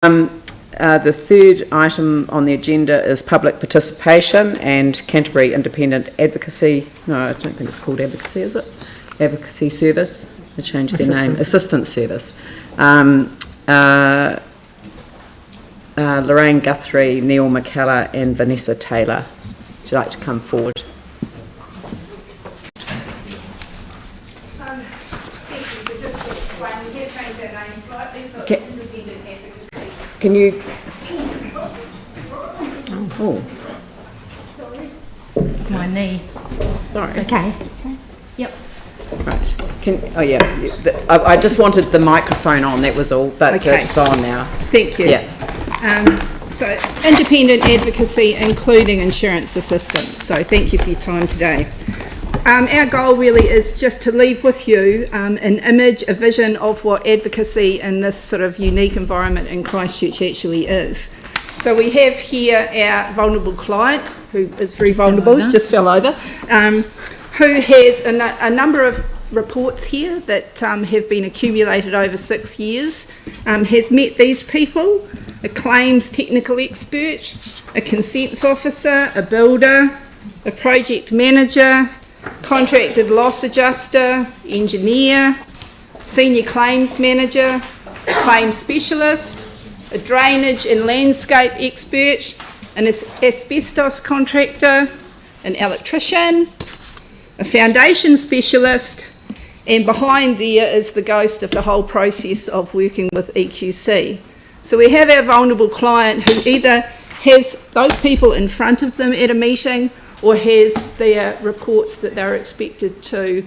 The third item on the agenda is public participation and Canterbury Independent Advocacy. No, I don't think it's called advocacy, is it? Advocacy Service. They changed their name. Assistance Service. Lorraine Guthrie, Neil McKellar and Vanessa Taylor. Would you like to come forward? Can you... Oh. Sorry. It's my knee. Sorry. It's okay. Yep. Right. Oh yeah. I just wanted the microphone on, that was all, but Okay. It's on now. Thank you. Yeah. So independent advocacy, including insurance assistance. So thank you for your time today. Our goal really is just to leave with you an image, a vision of what advocacy in this sort of unique environment in Christchurch actually is. So we have here our vulnerable client, who is very vulnerable, just fell over, who has a number of reports here that have been accumulated over 6 years, has met these people: a claims technical expert, a consents officer, a builder, a project manager, contracted loss adjuster, engineer, senior claims manager, a claims specialist, a drainage and landscape expert, an asbestos contractor, an electrician, a foundation specialist, and behind there is the ghost of the whole process of working with EQC. So we have our vulnerable client who either has those people in front of them at a meeting or has their reports that they're expected to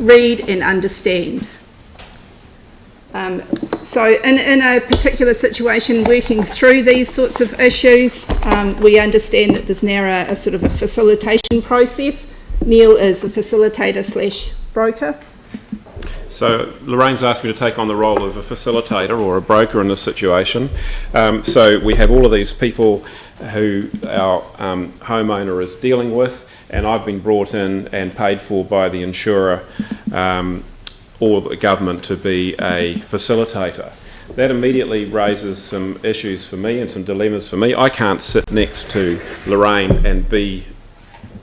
read and understand. So in a particular situation, working through these sorts of issues, we understand that there's now a sort of a facilitation process. Neil is a facilitator / broker. So Lorraine's asked me to take on the role of a facilitator or a broker in this situation. So we have all of these people who our homeowner is dealing with, and I've been brought in and paid for by the insurer or the government to be a facilitator. That immediately raises some issues for me and some dilemmas for me. I can't sit next to Lorraine and be,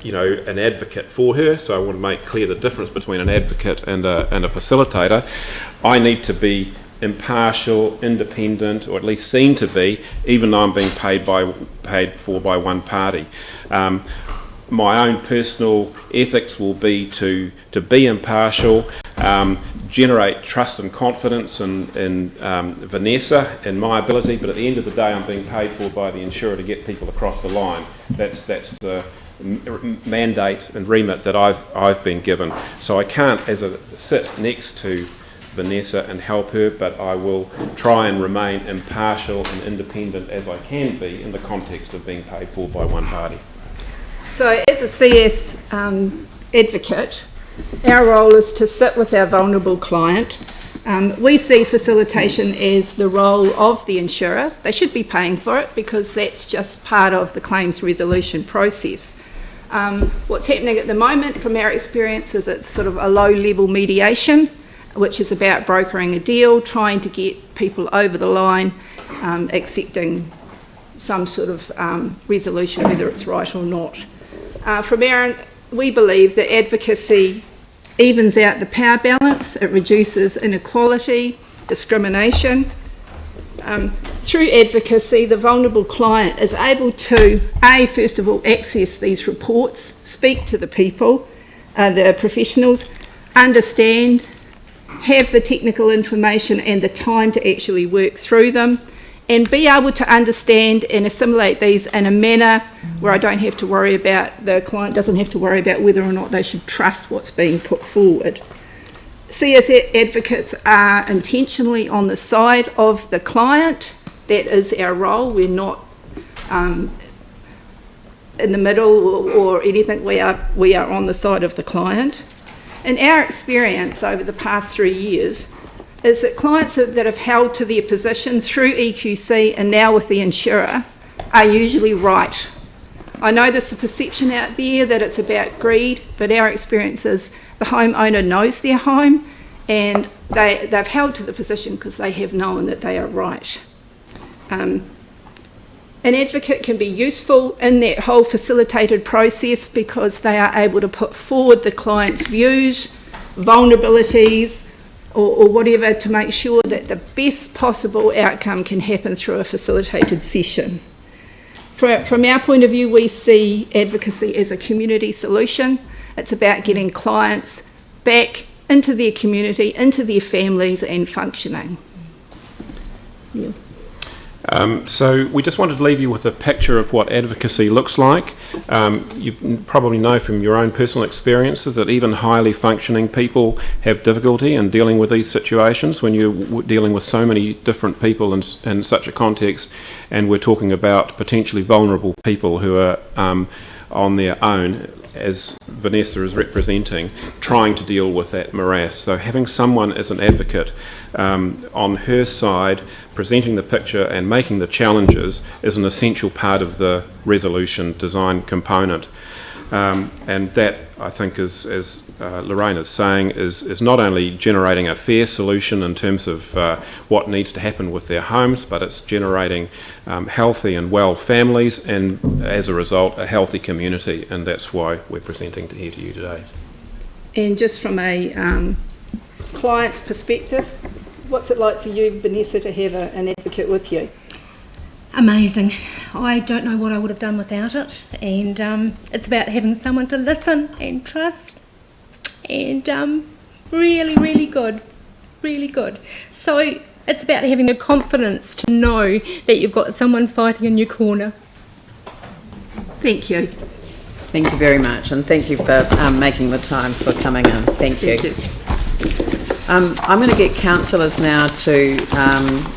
an advocate for her, so I want to make clear the difference between an advocate and a facilitator. I need to be impartial, independent, or at least seen to be, even though I'm being paid for by one party. My own personal ethics will be to be impartial, generate trust and confidence in Vanessa and my ability, but at the end of the day I'm being paid for by the insurer to get people across the line. That's the mandate and remit that I've been given. So I can't sit next to Vanessa and help her, but I will try and remain impartial and independent as I can be in the context of being paid for by one party. So as a CS advocate, our role is to sit with our vulnerable client. We see facilitation as the role of the insurer. They should be paying for it because that's just part of the claims resolution process. What's happening at the moment from our experience is it's sort of a low-level mediation, which is about brokering a deal, trying to get people over the line, accepting some sort of resolution, whether it's right or not. From our, we believe that advocacy evens out the power balance, it reduces inequality, discrimination. Through advocacy, the vulnerable client is able to, first of all, access these reports, speak to the people, the professionals, understand, have the technical information and the time to actually work through them, and be able to understand and assimilate these in a manner where I don't have to worry about, the client doesn't have to worry about whether or not they should trust what's being put forward. CS advocates are intentionally on the side of the client. That is our role. We're not in the middle or anything. We are on the side of the client. And our experience over the past 3 years is that clients that have held to their position through EQC and now with the insurer are usually right. I know there's a perception out there that it's about greed, but our experience is the homeowner knows their home and they've held to the position because they have known that they are right. An advocate can be useful in that whole facilitated process because they are able to put forward the client's views, vulnerabilities, or whatever to make sure that the best possible outcome can happen through a facilitated session. From our point of view, we see advocacy as a community solution. It's about getting clients back into their community, into their families and functioning. Yeah. So we just wanted to leave you with a picture of what advocacy looks like. You probably know from your own personal experiences that even highly functioning people have difficulty in dealing with these situations when you're dealing with so many different people in such a context, and we're talking about potentially vulnerable people who are on their own, as Vanessa is representing, trying to deal with that morass. So having someone as an advocate on her side, presenting the picture and making the challenges is an essential part of the resolution design component. And that, I think, is, as Lorraine is saying, is not only generating a fair solution in terms of what needs to happen with their homes, but it's generating healthy and well families, and as a result, a healthy community, and that's why we're presenting here to you today. And just from a client's perspective, what's it like for you, Vanessa, to have an advocate with you? Amazing. I don't know what I would have done without it, and it's about having someone to listen and trust, and really, really good, really good. So it's about having the confidence to know that you've got someone fighting in your corner. Thank you. Thank you very much, and thank you for making the time for coming in. Thank you. I'm going to get councillors now to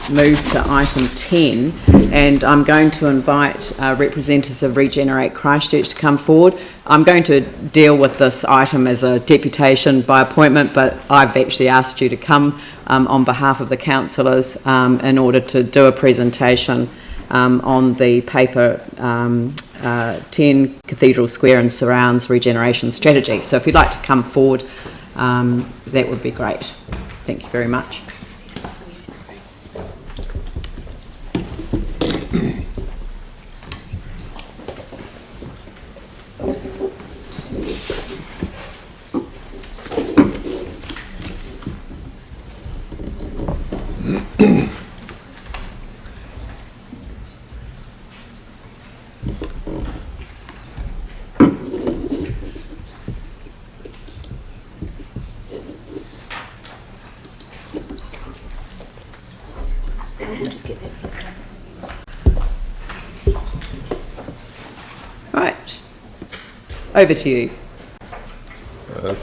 move to item 10, and I'm going to invite representatives of Regenerate Christchurch to come forward. I'm going to deal with this item as a deputation by appointment, but I've actually asked you to come on behalf of the councillors in order to do a presentation on the paper 10 Cathedral Square and Surrounds Regeneration Strategy. So if you'd like to come forward, that would be great. Thank you very much. Right, over to you.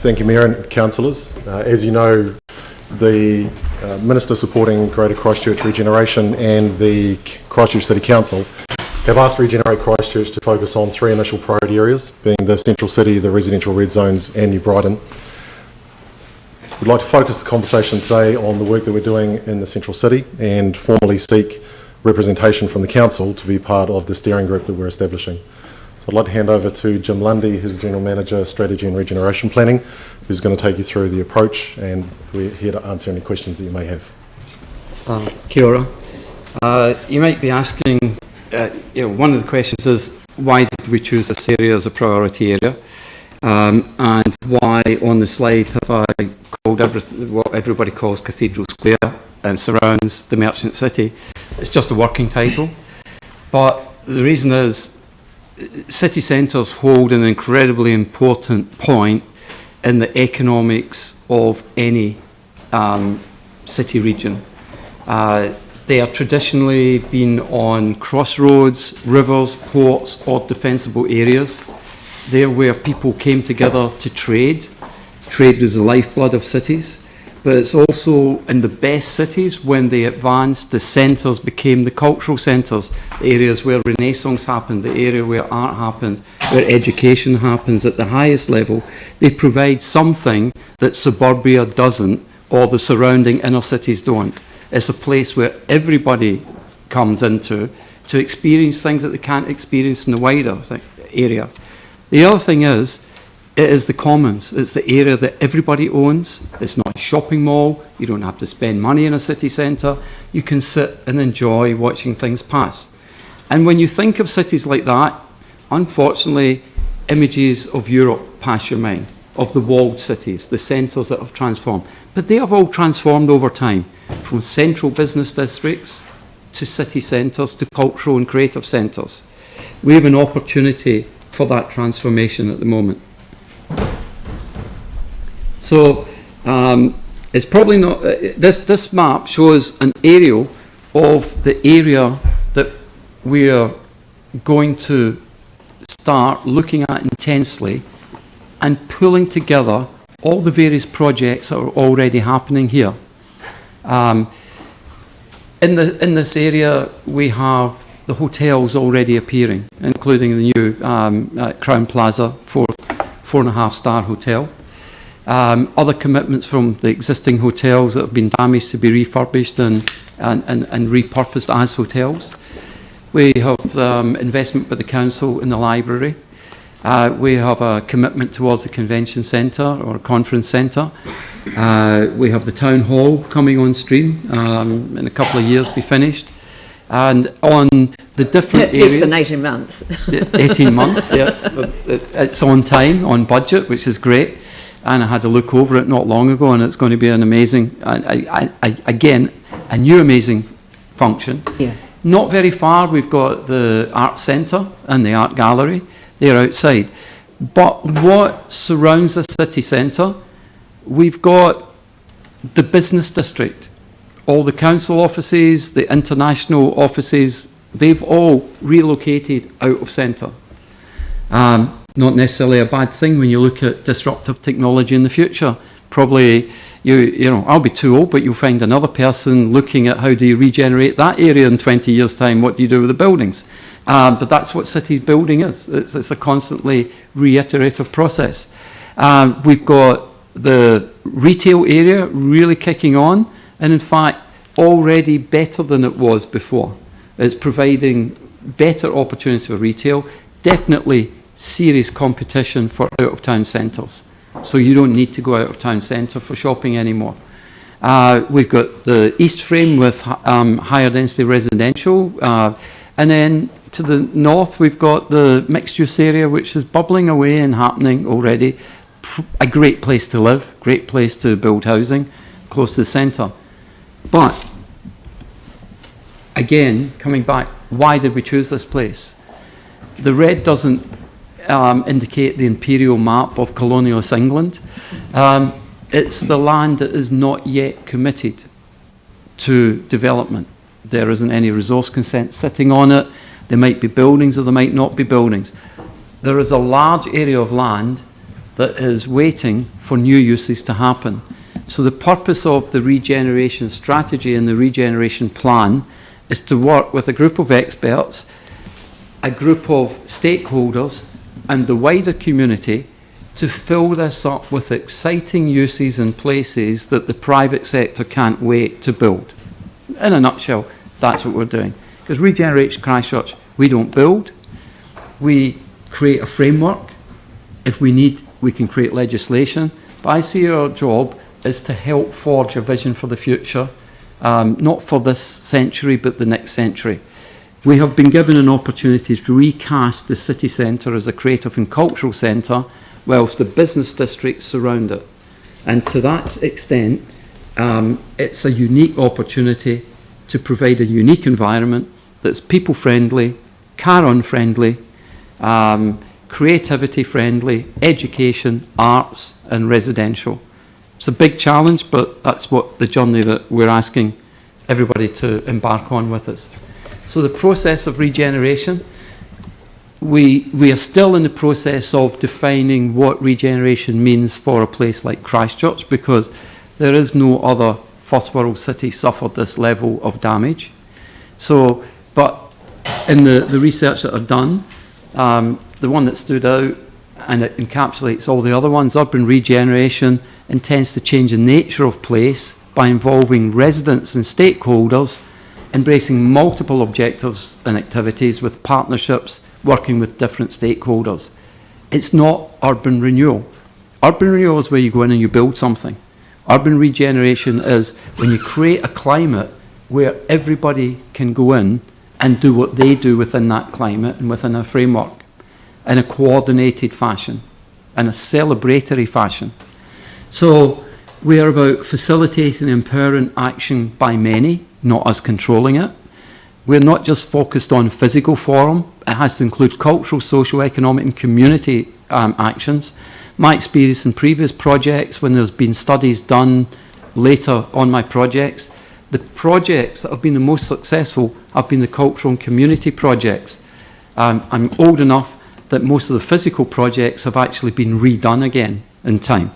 Thank you, Mayor and councillors. As you know, the Minister supporting Greater Christchurch Regeneration and the Christchurch City Council have asked Regenerate Christchurch to focus on three initial priority areas, being the Central City, the residential red zones and New Brighton. We'd like to focus the conversation today on the work that we're doing in the Central City and formally seek representation from the Council to be part of the steering group that we're establishing. So I'd like to hand over to Jim Lundy, who's the General Manager, Strategy and Regeneration Planning, who's going to take you through the approach, and we're here to answer any questions that you may have. Kia ora. You might be asking, one of the questions is, why did we choose this area as a priority area? And why on the slide have I called what everybody calls Cathedral Square and Surrounds the Merchant City? It's just a working title. But the reason is, city centres hold an incredibly important point in the economics of any city region. They are traditionally been on crossroads, rivers, ports or defensible areas. They're where people came together to trade. Trade was the lifeblood of cities. But it's also in the best cities, when they advanced, the centres became the cultural centres, the areas where Renaissance happened, the area where art happens, where education happens at the highest level. They provide something that suburbia doesn't, or the surrounding inner cities don't. It's a place where everybody comes into to experience things that they can't experience in the wider area. The other thing is, it is the commons. It's the area that everybody owns. It's not a shopping mall. You don't have to spend money in a city centre. You can sit and enjoy watching things pass. And when you think of cities like that, unfortunately, images of Europe pass your mind, of the walled cities, the centres that have transformed. But they have all transformed over time, from central business districts to city centres to cultural and creative centres. We have an opportunity for that transformation at the moment. So it's probably not, this map shows an aerial of the area that we are going to start looking at intensely and pulling together all the various projects that are already happening here. In this area, we have the hotels already appearing, including the new Crown Plaza 4.5-star hotel. Other commitments from the existing hotels that have been damaged to be refurbished and repurposed as hotels. We have investment by the council in the library. We have a commitment towards the convention centre or conference centre. We have the town hall coming on stream in a couple of years, be finished. And on the different areas... Less than 18 months. 18 months, yeah. It's on time, on budget, which is great. And I had a look over it not long ago, and it's going to be an amazing, again, a new amazing function. Yeah. Not very far, we've got the art centre and the art gallery. They're outside. But what surrounds the city centre, we've got the business district. All the council offices, the international offices, they've all relocated out of centre. Not necessarily a bad thing when you look at disruptive technology in the future. Probably, you know, I'll be too old, but you'll find another person looking at how do you regenerate that area in 20 years' time, what do you do with the buildings? But that's what city building is. It's a constantly reiterative process. We've got the retail area really kicking on, and in fact, already better than it was before. It's providing better opportunities for retail, definitely serious competition for out-of-town centres. So you don't need to go out of town centre for shopping anymore. We've got the East Frame with higher density residential, and then to the north we've got the mixed use area, which is bubbling away and happening already. A great place to live, great place to build housing, close to the centre. But again, coming back, why did we choose this place? The red doesn't indicate the imperial map of colonialist England. It's the land that is not yet committed to development. There isn't any resource consent sitting on it. There might be buildings or there might not be buildings. There is a large area of land that is waiting for new uses to happen. So the purpose of the regeneration strategy and the regeneration plan is to work with a group of experts, a group of stakeholders and the wider community to fill this up with exciting uses and places that the private sector can't wait to build. In a nutshell, that's what we're doing. Because Regeneration Christchurch, we don't build, we create a framework. If we need, we can create legislation. But I see our job is to help forge a vision for the future, not for this century, but the next century. We have been given an opportunity to recast the city centre as a creative and cultural centre, whilst the business districts surround it. And to that extent, it's a unique opportunity to provide a unique environment that's people-friendly, car-on-friendly, creativity-friendly, education, arts and residential. It's a big challenge, but that's what the journey that we're asking everybody to embark on with us. So the process of regeneration, we are still in the process of defining what regeneration means for a place like Christchurch, because there is no other first world city suffered this level of damage. So, but in the research that I've done, the one that stood out, and it encapsulates all the other ones, urban regeneration intends to change the nature of place by involving residents and stakeholders, embracing multiple objectives and activities with partnerships, working with different stakeholders. It's not urban renewal. Urban renewal is where you go in and you build something. Urban regeneration is when you create a climate where everybody can go in and do what they do within that climate and within a framework in a coordinated fashion, in a celebratory fashion. So we are about facilitating and empowering action by many, not us controlling it. We're not just focused on physical forum. It has to include cultural, social, economic and community actions. My experience in previous projects, when there's been studies done later on my projects, the projects that have been the most successful have been the cultural and community projects. I'm old enough that most of the physical projects have actually been redone again in time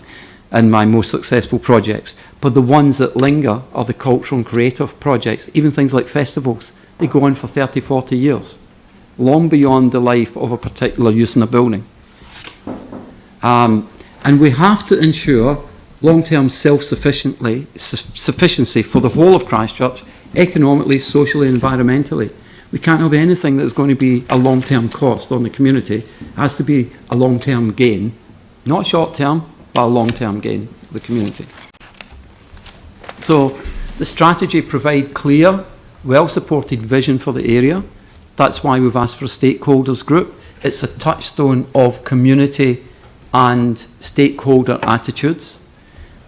in my most successful projects. But the ones that linger are the cultural and creative projects, even things like festivals. They go on for 30, 40 years, long beyond the life of a particular use in a building. And we have to ensure long-term self-sufficiency for the whole of Christchurch, economically, socially, environmentally. We can't have anything that's going to be a long-term cost on the community. It has to be a long-term gain, not short-term, but a long-term gain for the community. So the strategy provides clear, well-supported vision for the area. That's why we've asked for a stakeholders group. It's a touchstone of community and stakeholder attitudes.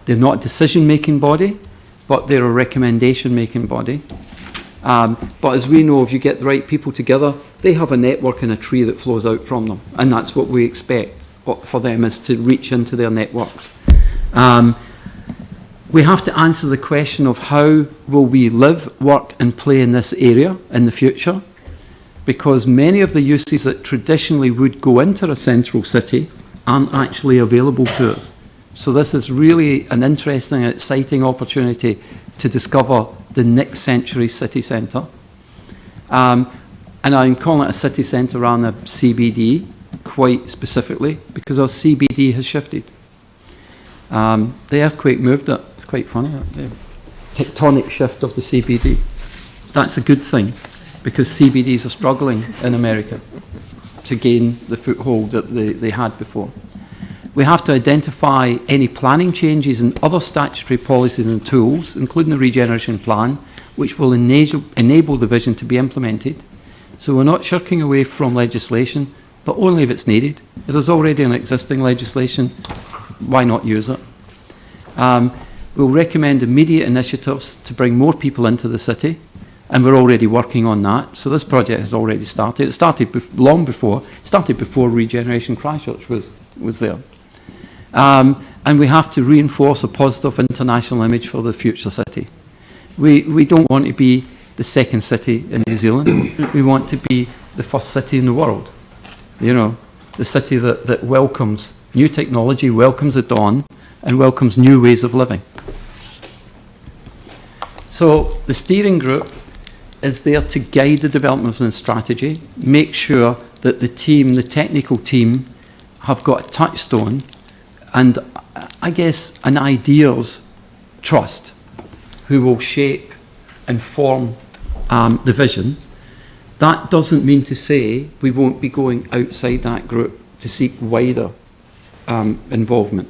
They're not a decision-making body, but they're a recommendation-making body. But as we know, if you get the right people together, they have a network and a tree that flows out from them. And that's what we expect for them, is to reach into their networks. We have to answer the question of how will we live, work and play in this area in the future, because many of the uses that traditionally would go into a central city aren't actually available to us. So this is really an interesting and exciting opportunity to discover the next century city centre. And I'm calling it a city centre around a CBD quite specifically because our CBD has shifted. The earthquake moved it. It's quite funny. The tectonic shift of the CBD. That's a good thing because CBDs are struggling in America to gain the foothold that they had before. We have to identify any planning changes and other statutory policies and tools, including the Regeneration Plan, which will enable the vision to be implemented. So we're not shirking away from legislation, but only if it's needed. If there's already an existing legislation, why not use it? We'll recommend immediate initiatives to bring more people into the city, and we're already working on that. So this project has already started. It started long before. It started before Regeneration Christchurch was there. And we have to reinforce a positive international image for the future city. We don't want to be the second city in New Zealand. We want to be the first city in the world. You know, the city that welcomes new technology, welcomes the dawn, and welcomes new ways of living. So the steering group is there to guide the development of the strategy, make sure that the team, the technical team, have got a touchstone and, I guess, an ideas trust who will shape and form the vision. That doesn't mean to say we won't be going outside that group to seek wider involvement.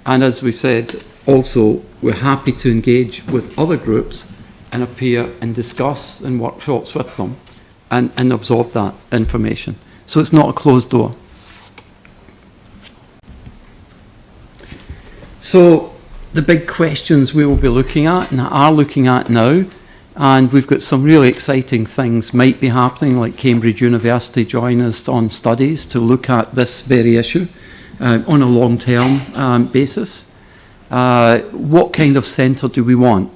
And as we said, also, we're happy to engage with other groups and appear and discuss in workshops with them and absorb that information. So it's not a closed door. So the big questions we will be looking at and are looking at now, and we've got some really exciting things might be happening, like Cambridge University join us on studies to look at this very issue on a long-term basis. What kind of centre do we want?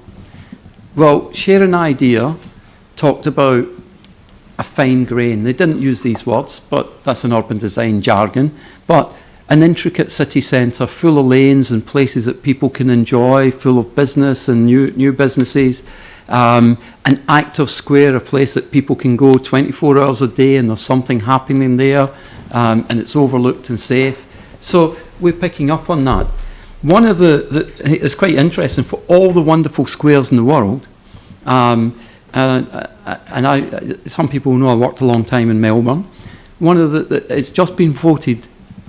Well, Share an Idea talked about a fine grain. They didn't use these words, but that's an urban design jargon. But an intricate city centre full of lanes and places that people can enjoy, full of business and new businesses. An active square, a place that people can go 24 hours a day and there's something happening there and it's overlooked and safe. So we're picking up on that. One of it's quite interesting, for all the wonderful squares in the world, and some people know I worked a long time in Melbourne. One of it's just been voted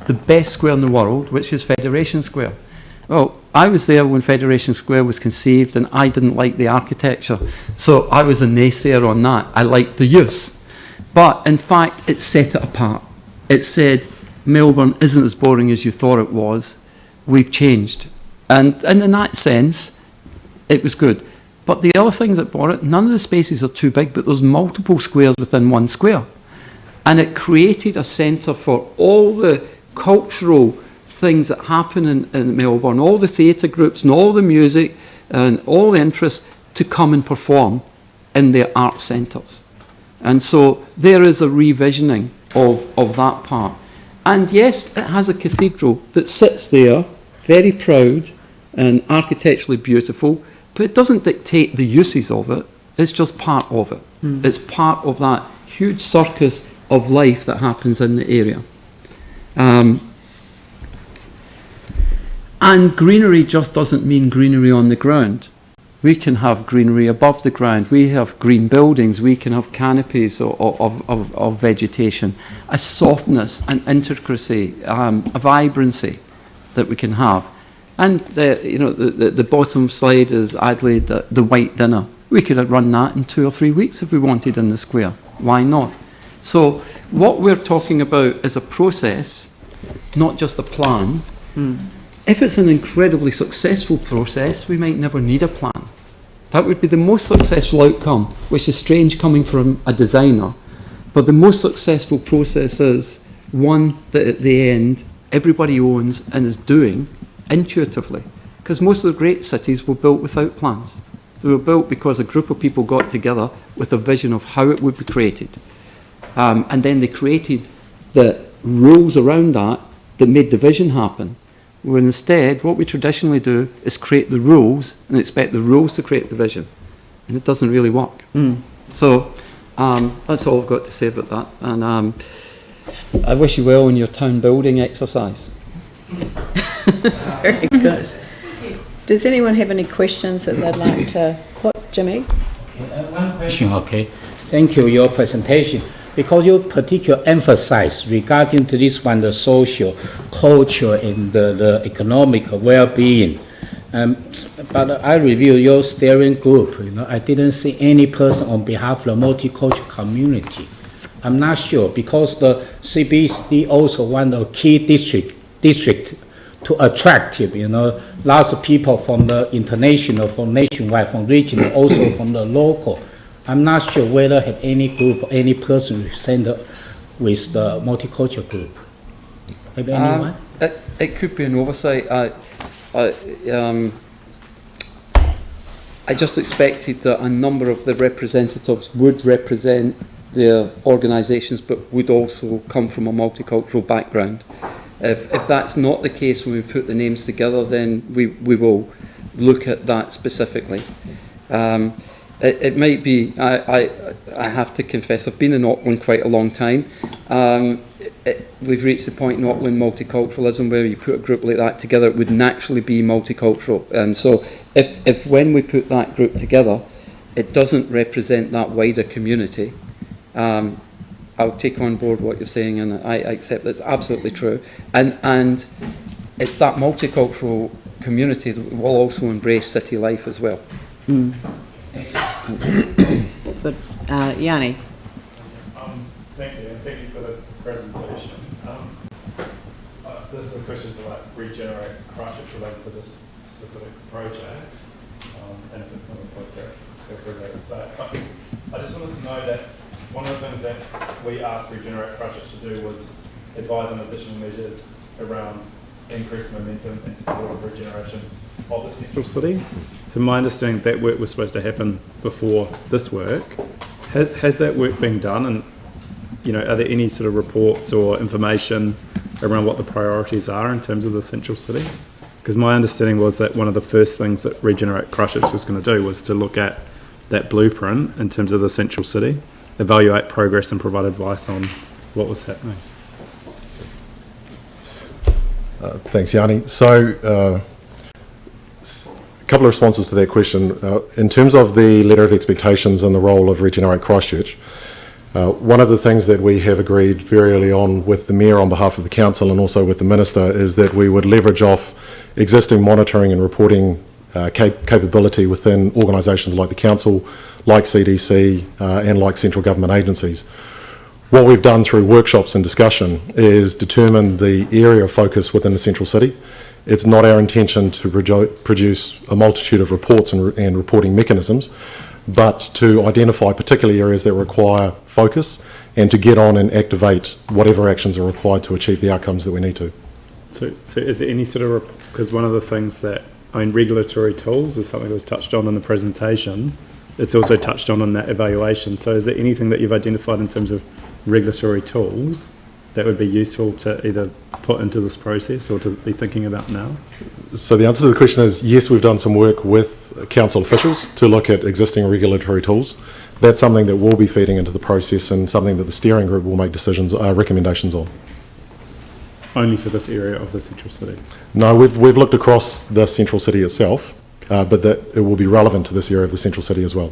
the best square in the world, which is Federation Square. Well, I was there when Federation Square was conceived, and I didn't like the architecture. So I was a naysayer on that. I liked the use. But in fact, it set it apart. It said, Melbourne isn't as boring as you thought it was. We've changed. And in that sense, it was good. But the other things that brought it, none of the spaces are too big, but there's multiple squares within one square. And it created a centre for all the cultural things that happen in Melbourne, all the theatre groups and all the music and all the interests to come and perform in their art centres. And so there is a revisioning of that part. And yes, it has a cathedral that sits there, very proud and architecturally beautiful, but it doesn't dictate the uses of it. It's just part of it. It's part of that huge circus of life that happens in the area. And greenery just doesn't mean greenery on the ground. We can have greenery above the ground. We have green buildings. We can have canopies of vegetation, a softness, an intricacy, a vibrancy that we can have. And the bottom slide is Adelaide, the white dinner. We could have run that in 2 or 3 weeks if we wanted in the square. Why not? So what we're talking about is a process, not just a plan. If it's an incredibly successful process, we might never need a plan. That would be the most successful outcome, which is strange coming from a designer. But the most successful process is one that at the end everybody owns and is doing intuitively. Because most of the great cities were built without plans. They were built because a group of people got together with a vision of how it would be created. And then they created the rules around that made the vision happen. Where instead, what we traditionally do is create the rules and expect the rules to create the vision. And it doesn't really work. So that's all I've got to say about that. And I wish you well in your town building exercise. Very good. Does anyone have any questions that they'd like to put, Jimmy? One question, okay. Thank you, your presentation. Because you particularly emphasize regarding to this one, the social, culture, and the economic well-being. But I review your steering group, I didn't see any person on behalf of the multicultural community. I'm not sure, because the CBD also one of the key district to attract, lots of people from the international, from nationwide, from regional, also from the local. I'm not sure whether have any group, any person represented with the multicultural group. Have anyone? It could be an oversight. I just expected that a number of the representatives would represent their organisations, but would also come from a multicultural background. If that's not the case when we put the names together, then we will look at that specifically. It might be, I have to confess, I've been in Auckland quite a long time. We've reached the point in Auckland multiculturalism where you put a group like that together, it would naturally be multicultural. And so if when we put that group together, it doesn't represent that wider community, I'll take on board what you're saying, and I accept that's absolutely true. And it's that multicultural community that will also embrace city life as well. But Yanni. Thank you, and thank you for the presentation. This is a question for Regeneration Christchurch related to this specific project, and if it's not a postgrad, feel free to say it. But I just wanted to know that one of the things that we asked Regeneration Christchurch to do was advise on additional measures around increased momentum and support of regeneration of the central city. So my understanding that work was supposed to happen before this work. Has that work been done, and are there any sort of reports or information around what the priorities are in terms of the central city? Because my understanding was that one of the first things that Regenerate Christchurch was going to do was to look at that blueprint in terms of the central city, evaluate progress and provide advice on what was happening. Thanks, Yanni. So, a couple of responses to that question. In terms of the letter of expectations and the role of Regenerate Christchurch, One of the things that we have agreed very early on with the Mayor on behalf of the Council and also with the Minister is that we would leverage off existing monitoring and reporting capability within organisations like the Council, like CDC and like central government agencies. What we've done through workshops and discussion is determine the area of focus within the central city. It's not our intention to produce a multitude of reports and reporting mechanisms, but to identify particular areas that require focus and to get on and activate whatever actions are required to achieve the outcomes that we need to. So is there any sort of, because one of the things that, regulatory tools is something that was touched on in the presentation. It's also touched on in that evaluation. So is there anything that you've identified in terms of regulatory tools that would be useful to either put into this process or to be thinking about now? So the answer to the question is yes, we've done some work with council officials to look at existing regulatory tools. That's something that will be feeding into the process and something that the steering group will make recommendations on. Only for this area of the central city? No, we've looked across the central city itself, but that it will be relevant to this area of the central city as well.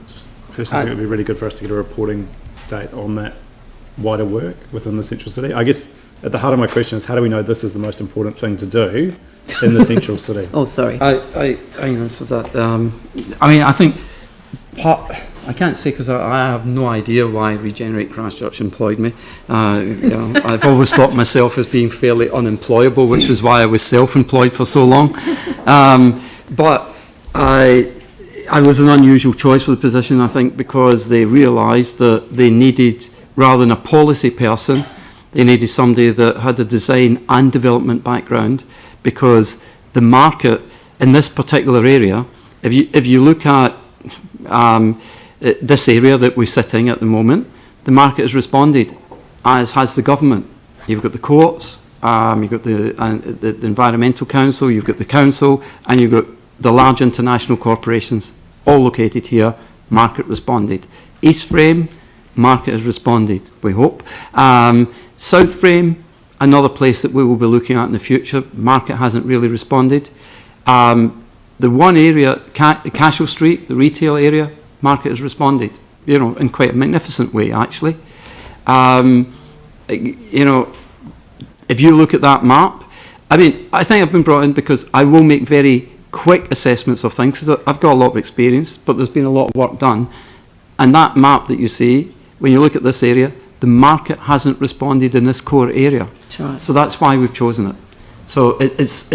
Just personally, I think it would be really good for us to get a reporting date on that wider work within the central city. I guess at the heart of my question is, how do we know this is the most important thing to do in the central city? Oh, sorry. I answer that. I think I can't say because I have no idea why Regenerate Christchurch employed me. I've always thought myself as being fairly unemployable, which is why I was self-employed for so long. But I was an unusual choice for the position, I think, because they realised that they needed, rather than a policy person, they needed somebody that had a design and development background, because the market in this particular area, if you look at this area that we're sitting at the moment, the market has responded, as has the government. You've got the courts, you've got the Environmental Council, you've got the council, and you've got the large international corporations, all located here. Market responded. East Frame, market has responded, we hope. South Frame, another place that we will be looking at in the future, market hasn't really responded. The one area, Cashel Street, the retail area, market has responded, in quite a magnificent way, actually. If you look at that map, I think I've been brought in because I will make very quick assessments of things, because I've got a lot of experience, but there's been a lot of work done. And that map that you see, when you look at this area, the market hasn't responded in this core area. That's right. So that's why we've chosen it. So it's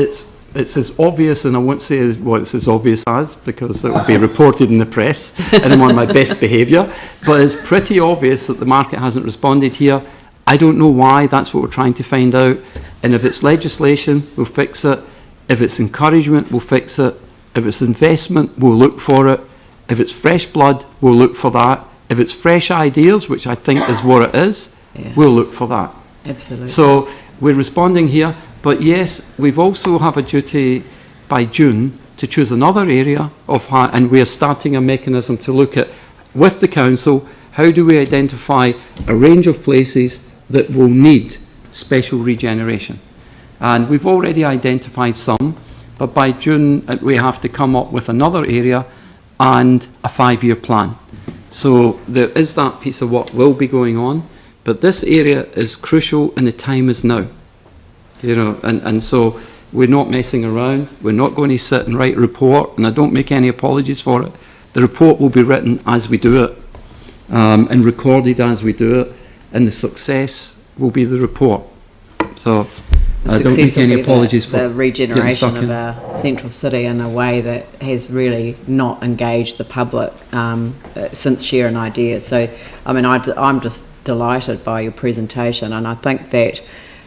as obvious, and I won't say what it's as obvious as, because it will be reported in the press and I'm on my best behaviour, but it's pretty obvious that the market hasn't responded here. I don't know why. That's what we're trying to find out. And if it's legislation, we'll fix it. If it's encouragement, we'll fix it. If it's investment, we'll look for it. If it's fresh blood, we'll look for that. If it's fresh ideas, which I think is what it is, we'll look for that. Absolutely. So we're responding here, but yes, we've also have a duty by June to choose another area and we are starting a mechanism to look at, with the council, how do we identify a range of places that will need special regeneration. And we've already identified some, but by June we have to come up with another area and a 5-year plan. So there is that piece of what will be going on, but this area is crucial and the time is now. And so we're not messing around. We're not going to sit and write a report, and I don't make any apologies for it. The report will be written as we do it and recorded as we do it, and the success will be the report. So I don't make any apologies for the regeneration of our central city in a way that has really not engaged the public since sharing ideas. So, I'm just delighted by your presentation, and I think that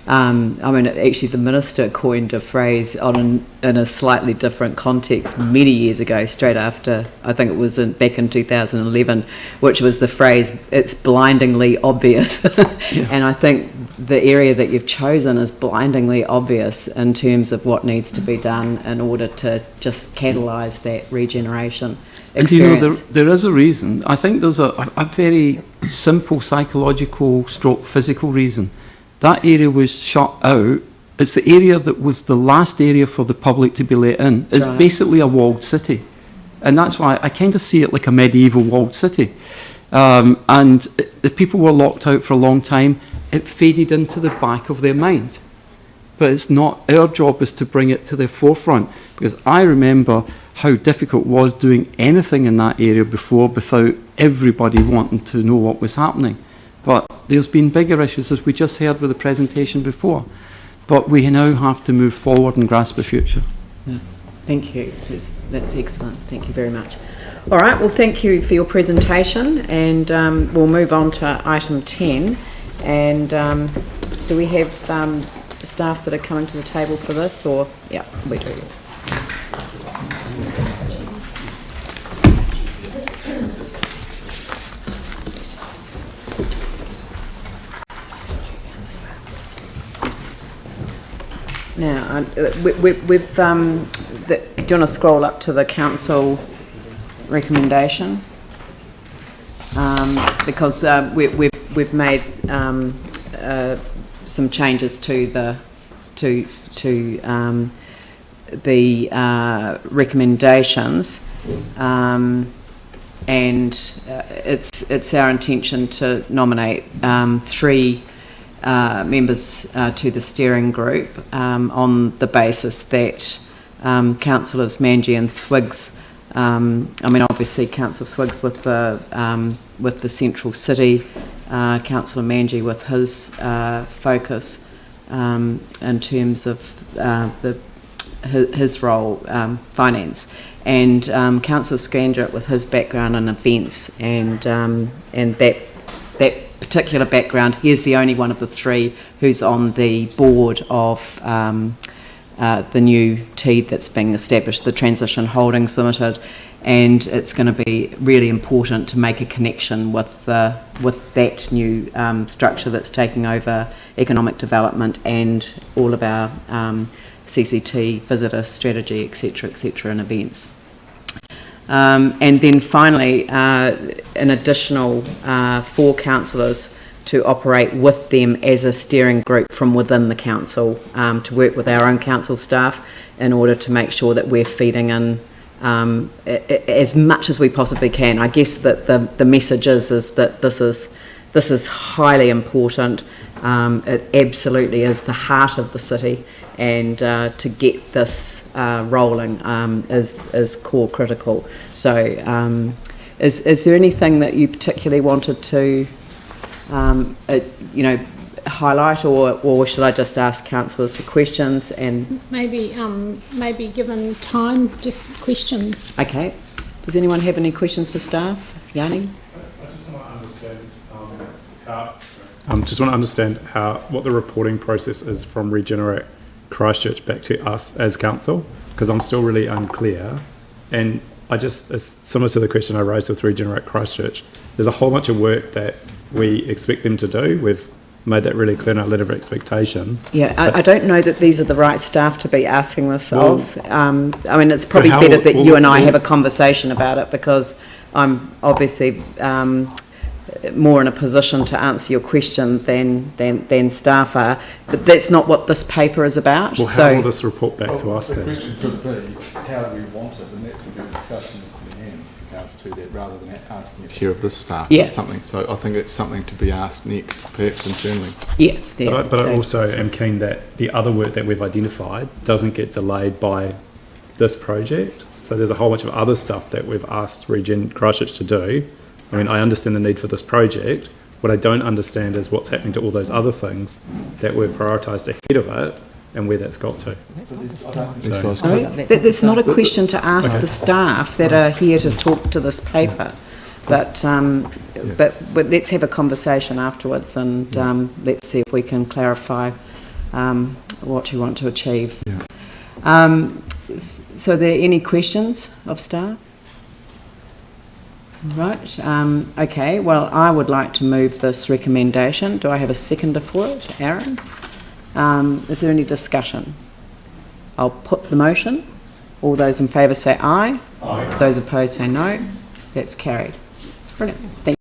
actually the Minister coined a phrase in a slightly different context many years ago, straight after, I think it was back in 2011, which was the phrase, "It's blindingly obvious." And I think the area that you've chosen is blindingly obvious in terms of what needs to be done in order to just catalyse that regeneration experience. And there is a reason. I think there's a very simple psychological stroke physical reason. That area was shut out. It's the area that was the last area for the public to be let in. It's basically a walled city. And that's why I kind of see it like a medieval walled city. And the people were locked out for a long time. It faded into the back of their mind. But it's not, our job is to bring it to the forefront, because I remember how difficult it was doing anything in that area before without everybody wanting to know what was happening. But there's been bigger issues, as we just heard with the presentation before. But we now have to move forward and grasp the future. Yeah. Thank you. That's excellent. Thank you very much. All right, well, thank you for your presentation, and we'll move on to item 10. And do we have staff that are coming to the table for this, or? Yeah, we do. Now, with do you want to scroll up to the council recommendation? Because we've made some changes to the recommendations, and it's our intention to nominate 3 members to the steering group on the basis that councillors Manji and Swiggs, I mean obviously Councillor Swiggs with the central city, Councillor Manji with his focus in terms of his role, finance, and Councillor Scandrett with his background in events, and that particular background. He's the only one of the 3 who's on the board of the new TEED that's being established, the Transition Holdings Limited, and it's going to be really important to make a connection with that new structure that's taking over economic development and all of our CCT, visitor strategy, etc., and events. And then finally, an additional 4 councillors to operate with them as a steering group from within the council, to work with our own council staff in order to make sure that we're feeding in as much as we possibly can. I guess that the message is that this is highly important. It absolutely is the heart of the city, and to get this rolling is core critical. So is there anything that you particularly wanted to highlight, or should I just ask councillors for questions? And maybe given time, just questions. Okay. Does anyone have any questions for staff? Yanni? I just want to understand what the reporting process is from Regenerate Christchurch back to us as council, because I'm still really unclear. And it's similar to the question I raised with Regenerate Christchurch. There's a whole bunch of work that we expect them to do. We've made that really clear in our letter of expectation. Yeah, I don't know that these are the right staff to be asking this of. I mean, it's probably better that you and I have a conversation about it, because I'm obviously more in a position to answer your question than staff are, but that's not what this paper is about. Well, how will this report back to us then? The question could be, how do we want it, and that could be a discussion with Leanne in regards to that, rather than asking a chair of this staff or something. So I think it's something to be asked next, perhaps internally. Yeah. But I also am keen that the other work that we've identified doesn't get delayed by this project. So there's a whole bunch of other stuff that we've asked Regen Christchurch to do. I mean, I understand the need for this project. What I don't understand is what's happening to all those other things that we've prioritised ahead of it, and where that's got to. That's not a question to ask the staff that are here to talk to this paper, but let's have a conversation afterwards, and let's see if we can clarify what you want to achieve. So are there any questions of staff? Right, okay, well, I would like to move this recommendation. Do I have a seconder for it? Aaron? Is there any discussion? I'll put the motion. All those in favour say aye. Aye. Those opposed say no. That's carried. Brilliant. Thank you.